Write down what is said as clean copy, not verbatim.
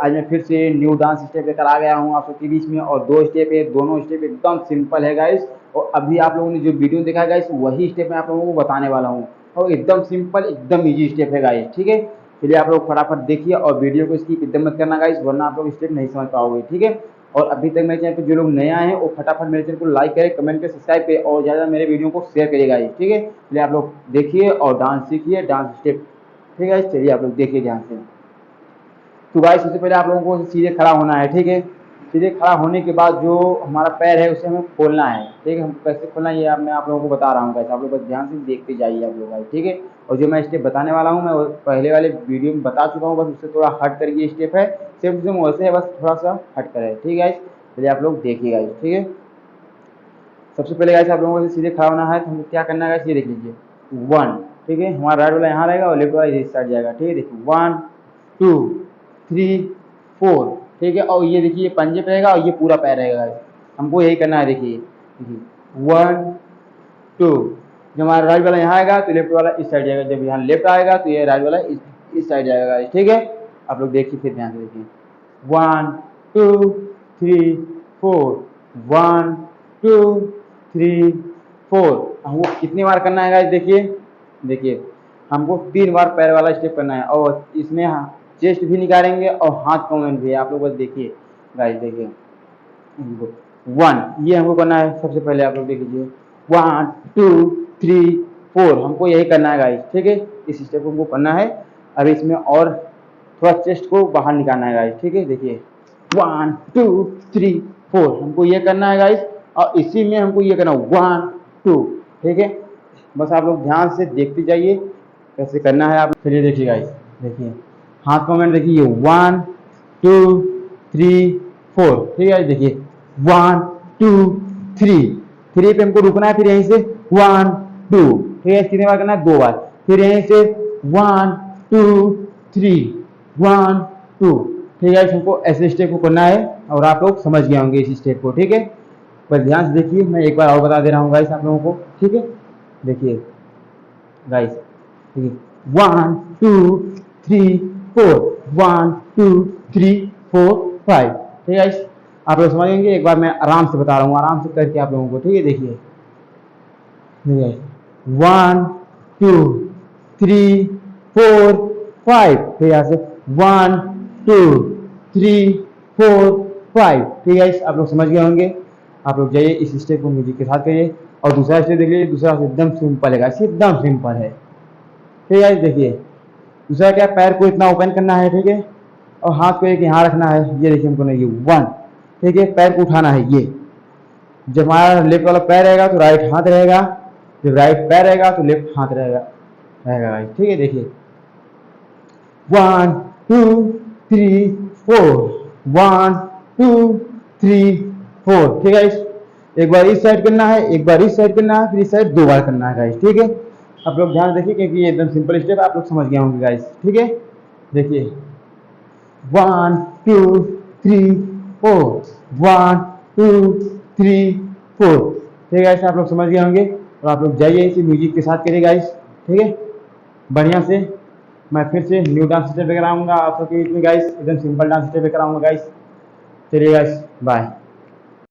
आज मैं फिर से न्यू डांस स्टेप लेकर आ गया हूँ आप सबके बीच में। और दो स्टेप है, दोनों स्टेप एकदम सिंपल है गाइस। और अभी आप लोगों ने जो वीडियो देखा है गाइस, वही स्टेप मैं आप लोगों को बताने वाला हूँ। और एकदम सिंपल, एकदम इजी स्टेप है गाइस, ठीक है। चलिए आप लोग फटाफट देखिए और वीडियो को स्किप एकदम मत करना गाइस, वरना आप लोग स्टेप नहीं समझ पाओगे, ठीक है। और अभी तक मेरे चैनल पे जो लोग नए आए हैं वो फटाफट मेरे चैनल को लाइक करें, कमेंट करें, सब्सक्राइब करें और ज़्यादा मेरे वीडियो को शेयर करिएगा, ठीक है। चलिए आप लोग देखिए और डांस सीखिए, डांस स्टेप, ठीक है। चलिए आप लोग देखिए ध्यान से। तो गाइस सबसे पहले आप लोगों को सीधे खड़ा होना है, ठीक है। सीधे खड़ा होने के बाद जो हमारा पैर है उसे हमें खोलना है, ठीक है। हम कैसे खोलना है ये मैं आप लोगों को बता रहा हूँ गाइस, आप लोग बस ध्यान से देखते जाइए आप लोग गाइस, ठीक है। और जो मैं स्टेप बताने वाला हूँ मैं वो पहले वाले वीडियो में बता चुका हूँ, बस उससे थोड़ा हट कर ये स्टेप है, सेम टू सेम वैसे है, बस थोड़ा सा हट कर है, ठीक है गाइस। चलिए आप लोग देखिए गाइस, ठीक है। सबसे पहले गाइस आप लोगों को सीधे खड़ा होना है, तो हमें क्या करना है गाइस, ये देख लीजिए। 1, ठीक है, हमारा राइट वाला यहाँ रहेगा और लेफ्ट वाला इस साइड जाएगा, ठीक है। देखिए 1 2 3 4, ठीक है। और ये देखिए ये पंजे पे रहेगा और ये पूरा पैर रहेगा गाइस, हमको यही करना है। देखिए 1 2, जब हमारा राइट वाला यहाँ आएगा तो लेफ्ट वाला इस साइड जाएगा, जब यहाँ लेफ्ट आएगा तो ये राइट वाला इस साइड जाएगा गाइस, ठीक है। आप लोग देखिए फिर ध्यान से देखिए 1 2 3 4, 1 2 3 4। हमको कितनी बार करना है गाइस, देखिए देखिए हमको 3 बार पैर वाला स्टेप करना है। और इसमें चेस्ट भी निकालेंगे और हाथ मूवमेंट भी है, आप लोग बस देखिए गाइस। देखिए 1 ये हमको करना है सबसे पहले, आप लोग देख लीजिए 1 2 3 4, हमको यही करना है गाइस, ठीक है। इस स्टेप को हमको करना है। अब इसमें और थोड़ा चेस्ट को बाहर निकालना है गाइस, ठीक है। देखिए 1 2 3 4, हमको ये करना है गाइस। और इसी में हमको ये करना है 1 2, ठीक है। बस आप लोग ध्यान से देखते जाइए कैसे करना है। आप चलिए देखिए गाइस, देखिए हाथ मूवमेंट देखिए 1 2 3 4, ठीक है। देखिए 1 2 3 पे हमको रुकना है, फिर यहीं से 1 2, ठीक है। कितने बार करना है, 2 बार। फिर यहीं से 1 2 3 1 2, ठीक है। हमको ऐसे स्टेप को करना है और आप लोग समझ गए होंगे इस स्टेप को, ठीक है। बस ध्यान से देखिए, मैं एक बार और बता दे रहा हूँ गाइस आप लोगों को, ठीक है। देखिए गाइस, देखिए 1 2 3 4, 1 2 3 4 5, ठीक है गाइस। आप लोग समझेंगे, एक बार मैं आराम से बता रहा हूँ, आराम से करके आप लोगों को, ठीक है। देखिए 1 2 3 4 5, फिर यहाँ से 1 2 3 4 5, ठीक है। आप लोग समझ गए होंगे। आप लोग जाइए इस स्टेप को म्यूजिक के साथ करिए। और दूसरा स्टेप देख लीजिए, दूसरा एकदम सिंपल है, एकदम सिंपल है, ठीक है। देखिए दूसरा क्या, पैर को इतना ओपन करना है, ठीक है। और हाथ को एक यहाँ रखना है, ये देखिए हमको नहीं, 1, ठीक है। पैर को उठाना है, ये जब हमारा लेफ्ट वाला पैर रहेगा तो राइट हाथ रहेगा, जब राइट पैर रहेगा तो लेफ्ट हाथ रहेगा रहेगा, ठीक है। देखिए 1 2 3 4, 1 2 3 4, ठीक है। एक बार इस साइड करना है, एक बार इस साइड करना है, फिर इस साइड 2 बार करना है गाइस, ठीक है। आप लोग ध्यान देखिए क्योंकि ये एकदम सिंपल स्टेप आप लोग समझ गए होंगे गाइस, ठीक है। देखिए 1 2 3 4, 1 2 3 4, ठीक है गाइस। आप लोग समझ गए होंगे। और आप लोग जाइए इसे म्यूजिक के साथ करिए गाइस, ठीक है, बढ़िया से। मैं फिर से न्यू डांस स्टेप लेकर आऊँगा आप सबके बीच में गाइस, एकदम सिंपल डांस स्टेप लेकर आऊँगा गाइस। चलिए गाइस, बाय।